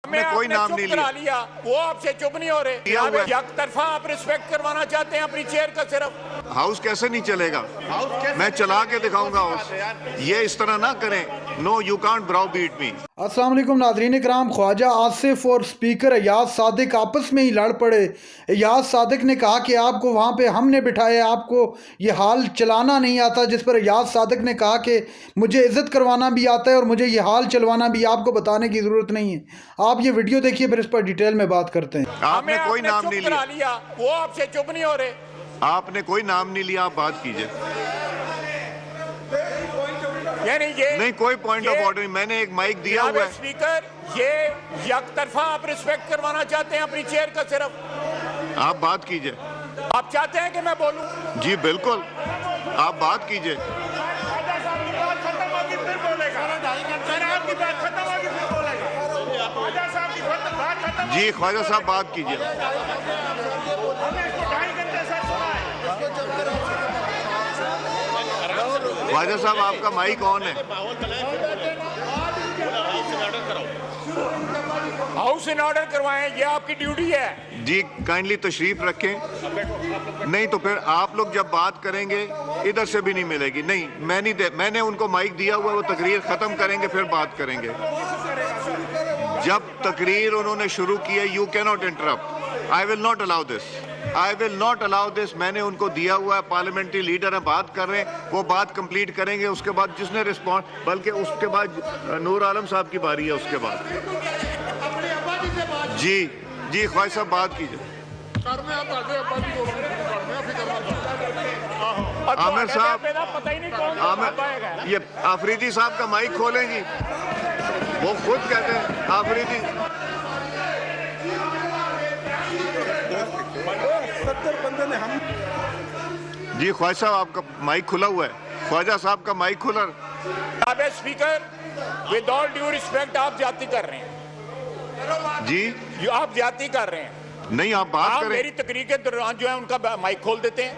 मैं कोई नाम नहीं लिया, वो आपसे चुप नहीं हो रहे। एक तरफा आप रिस्पेक्ट करवाना चाहते हैं अपनी चेयर का सिर्फ। हाउस कैसे नहीं चलेगा? मैं चला के दिखाऊंगा हाउस। ये इस तरह ना करें। No you can't browbeat me. अस्सलाम वालेकुम नाज़रीन इकराम, ख्वाजा आसिफ और स्पीकर एयाज सादिक आपस में ही लड़ पड़े। एयाज सादिक ने कहा कि आपको वहाँ पे हमने बिठाया, आपको ये हाल चलाना नहीं आता, जिस पर एयाज सादिक ने कहा कि मुझे इज़्ज़त करवाना भी आता है और मुझे ये हाल चलवाना भी, आपको बताने की ज़रूरत नहीं है। आप ये वीडियो देखिए, फिर इस पर डिटेल में बात करते हैं। आपने कोई नाम नहीं लिया, वो आपसे चुप नहीं हो रहे। आपने कोई नाम नहीं लिया, आप बात कीजिए। नहीं, कोई पॉइंट ऑफ ऑर्डर नहीं। मैंने एक माइक दिया हुआ है। स्पीकर, ये एक तरफा आप रिस्पेक्ट करवाना चाहते हैं अपनी चेयर का सिर्फ। आप बात कीजिए। आप चाहते हैं कि मैं बोलूं? जी बिल्कुल, आप बात कीजिए। जी ख्वाजा साहब बात कीजिए। ख्वाजा साहब आपका माइक ऑन है। हाउस इन ऑर्डर करवाएं, ये आपकी ड्यूटी है। जी काइंडली तशरीफ रखें। नहीं तो फिर आप लोग जब बात करेंगे इधर से भी नहीं मिलेगी। नहीं, मैंने उनको माइक दिया हुआ, वो तकरीर खत्म करेंगे फिर बात करेंगे। जब तकरीर उन्होंने शुरू की है, you can not interrupt. I will not allow this. I will not allow this. मैंने उनको दिया हुआ है, पार्लियामेंट्री लीडर है, बात कर रहे हैं, वो बात कंप्लीट करेंगे। उसके बाद जिसने रिस्पॉन्ड, बल्कि उसके बाद नूर आलम साहब की बारी है। उसके बाद जी ख्वाजा साहब बात कीजिए। आमिर साहब, ये आफरीदी साहब का माइक खोलेंगी, वो खुद कहते हैं आफरीदी। जी ख्वाजा साहब आपका माइक खुला हुआ है। ख्वाजा साहब का माइक खुला। Speaker, with all due respect, आप ज्यादती कर रहे हैं। जी आप ज्यादती कर रहे हैं। नहीं, आप बात करें। मेरी तकरीर के दौरान जो है उनका माइक खोल देते हैं।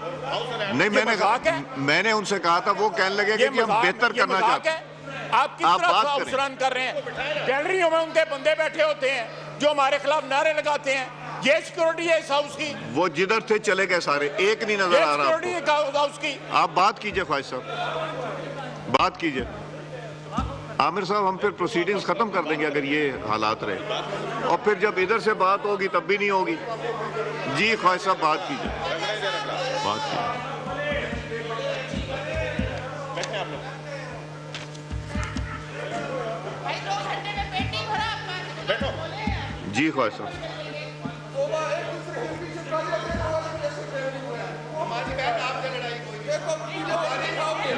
नहीं, मैंने उनसे कहा था, वो कहने लगे कि हम बेहतर करना चाहते हैं। आप किस तरह हाउस रन कर रहे हैं? गैलरियों में उनके बंदे बैठे होते हैं जो हमारे खिलाफ नारे लगाते हैं। ये सिक्योरिटी है इस हाउस की। वो जिधर थे चले गए सारे, एक नहीं नजर आ रहा आपको हाउस की। आप बात कीजिए ख्वाजा साहब, बात कीजिए। आमिर साहब, हम फिर प्रोसीडिंग्स खत्म कर देंगे अगर ये हालात रहे, और फिर जब इधर से बात होगी तब भी नहीं होगी। जी ख्वाजा साहब बात कीजिए, बात कीजिए। जी ख्वाजा साहब।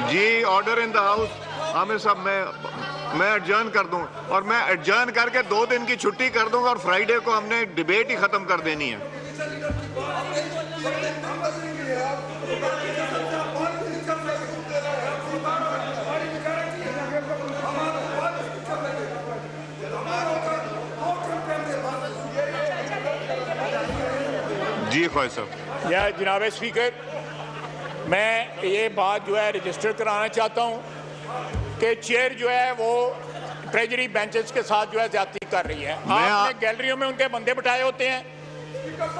जी order in the house. Aamir साहब, मैं एडजर्न कर दूं, और मैं एडजर्न करके 2 दिन की छुट्टी कर दूंगा, और फ्राइडे को हमने डिबेट ही खत्म कर देनी है। जी ख्वाजा साहब। या जनाब स्पीकर, मैं ये बात जो है रजिस्टर कराना चाहता हूँ कि चेयर जो है वो ट्रेजरी बेंचेस के साथ जो है ज्यादती कर रही है। आपने गैलरियों में उनके बंदे बिठाए होते हैं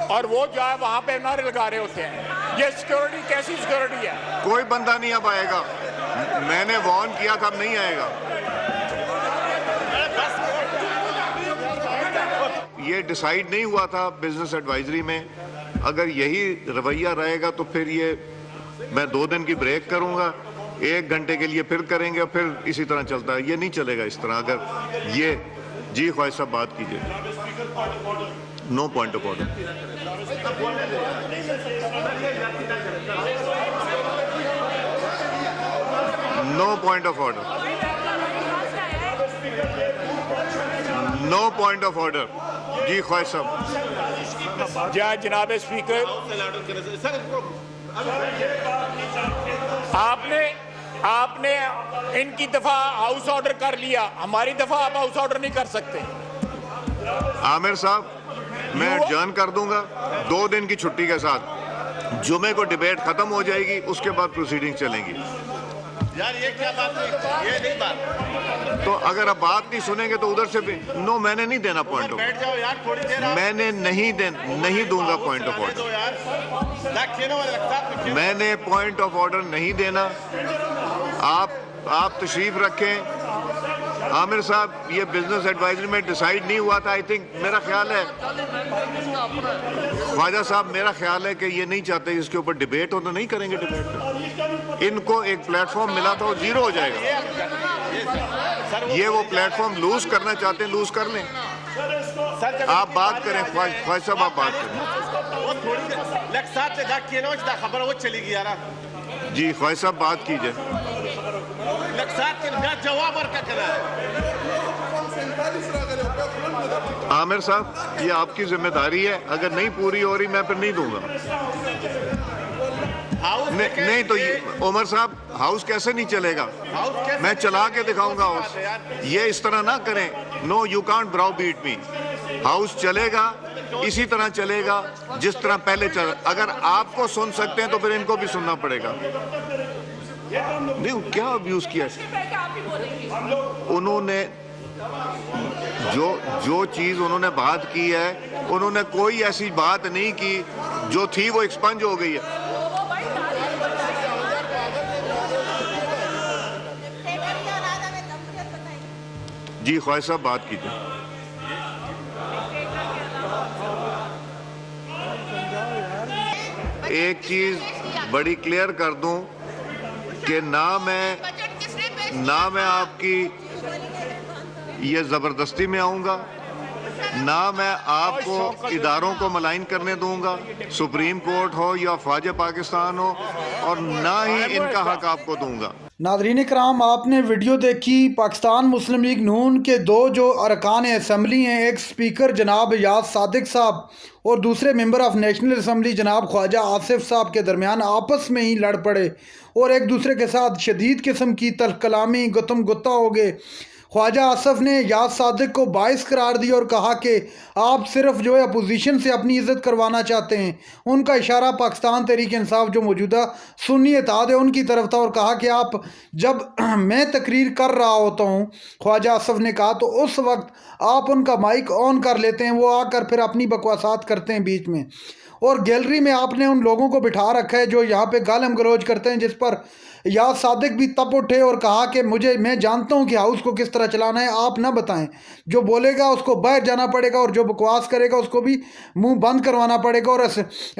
और वो जो है वहाँ पे नारे लगा रहे होते हैं। ये सिक्योरिटी कैसी सिक्योरिटी है? कोई बंदा नहीं अब आएगा। मैंने वार्न किया था, अब नहीं आएगा। ये डिसाइड नहीं हुआ था बिजनेस एडवाइजरी में। अगर यही रवैया रहेगा तो फिर ये मैं 2 दिन की ब्रेक करूंगा, 1 घंटे के लिए फिर करेंगे, और फिर इसी तरह चलता है। ये नहीं चलेगा इस तरह। अगर ये जी ख्वाजा साहब बात कीजिए। No point of order. No point of order. No point of order. जी ख्वाजा साहब। जनाब स्पीकर, आपने इनकी दफा हाउस ऑर्डर कर लिया, हमारी दफा आप हाउस ऑर्डर नहीं कर सकते। आमिर साहब, मैं एडजर्न कर दूंगा 2 दिन की छुट्टी के साथ। जुमे को डिबेट खत्म हो जाएगी, उसके बाद प्रोसीडिंग चलेंगी। यार ये क्या बात है, ये नहीं बात। तो अगर आप बात नहीं सुनेंगे तो उधर से भी नो, मैंने नहीं देना पॉइंट ऑफ, बैठ जाओ यार थोड़ी देर आप। मैंने नहीं दूंगा पॉइंट ऑफ दो यार ऑर्डर, मैंने पॉइंट ऑफ ऑर्डर नहीं देना। आप तशरीफ रखें। आमिर साहब, ये बिजनेस एडवाइजरी में डिसाइड नहीं हुआ था। आई थिंक, मेरा ख्याल है ख्वाजा साहब, मेरा ख्याल है कि ये नहीं चाहते इसके ऊपर डिबेट हो, तो नहीं करेंगे डिबेट। इनको एक प्लेटफॉर्म मिला था, वो जीरो हो जाएगा। ये वो प्लेटफॉर्म लूज करना चाहते हैं, लूज कर लें। आप बात करें ख्वाजा साहब, आप बात करें। खबर चली गई यार। जी ख्वाजा साहब, बात कीजिए। आमिर साहब, ये आपकी जिम्मेदारी है, अगर नहीं पूरी हो रही मैं फिर नहीं दूंगा। नहीं तो उमर साहब, हाउस कैसे नहीं चलेगा? मैं चला के दिखाऊंगा हाउस। ये इस तरह ना करें। No, you can't browbeat me. हाउस चलेगा, इसी तरह चलेगा जिस तरह पहले चल। अगर आपको सुन सकते हैं तो फिर इनको भी सुनना पड़ेगा। नहीं, क्या अब्यूज किया उन्होंने? जो चीज उन्होंने बात की है, उन्होंने कोई ऐसी बात नहीं की जो थी वो एक्सपंज हो गई है। जी ख्वाजा साहब, बात कीजिए। एक चीज बड़ी क्लियर कर दूं कि ना मैं आपकी ये जबरदस्ती में आऊंगा, ना मैं आपको इदारों को मलाइन करने दूंगा, सुप्रीम कोर्ट हो या फौज पाकिस्तान हो, और ना ही इनका हक आपको दूंगा। नाज़रीन कराम, आपने वीडियो देखी। पाकिस्तान मुस्लिम लीग नून के दो जो अरकान असम्बली हैं, एक स्पीकर जनाब याद सादिक साहब और दूसरे मेंबर ऑफ नेशनल असम्बली जनाब ख्वाजा आसिफ साहब के दरमियान आपस में ही लड़ पड़े और एक दूसरे के साथ शदीद किस्म की तल्ख कलामी, गुत्तम गुत्ता हो गए। ख्वाजा आसिफ ने याद सादिक को बाइस करार दिया और कहा कि आप सिर्फ जो है अपोजिशन से अपनी इज़्ज़त करवाना चाहते हैं। उनका इशारा पाकिस्तान तहरीक इंसाफ जो मौजूदा सुन्नी इत्तेहाद है उनकी तरफ था और कहा कि आप जब मैं तकरीर कर रहा होता हूँ, ख्वाजा आसिफ ने कहा, तो उस वक्त आप उनका माइक ऑन कर लेते हैं, वो आकर फिर अपनी बकवासात करते हैं बीच में। और गैलरी में आपने उन लोगों को बिठा रखा है जो यहाँ पे गालम गलोच करते हैं, जिस पर याद सादिक भी तप उठे और कहा कि मैं जानता हूँ कि हाउस को किस तरह चलाना है, आप ना बताएं। जो बोलेगा उसको बाहर जाना पड़ेगा और जो बकवास करेगा उसको भी मुंह बंद करवाना पड़ेगा। और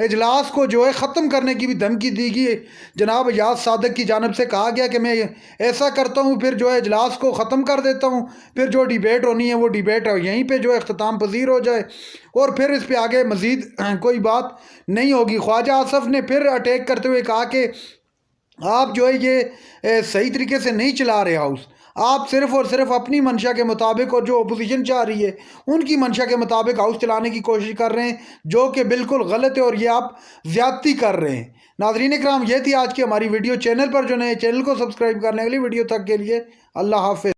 इजलास को जो है ख़त्म करने की भी धमकी दी गई। जनाब याद सादिक की जानिब से कहा गया कि मैं ऐसा करता हूँ, फिर जो है इजलास को ख़त्म कर देता हूँ, फिर जो डिबेट होनी है वो डिबेट यहीं पर जो है अख्ताम पजीर हो जाए और फिर इस पर आगे मज़ीद कोई बात नहीं होगी। ख्वाजा आसिफ ने फिर अटैक करते हुए कहा कि आप जो है ये सही तरीके से नहीं चला रहे हाउस। आप सिर्फ और सिर्फ अपनी मंशा के मुताबिक और जो अपोजिशन चाह रही है उनकी मंशा के मुताबिक हाउस चलाने की कोशिश कर रहे हैं, जो कि बिल्कुल गलत है और ये आप ज़्यादती कर रहे हैं। नाज़रीन इकराम, ये थी आज की हमारी वीडियो। चैनल पर जो नए, चैनल को सब्सक्राइब करने के लिए, वीडियो तक के लिए अल्लाह हाफ़िज़।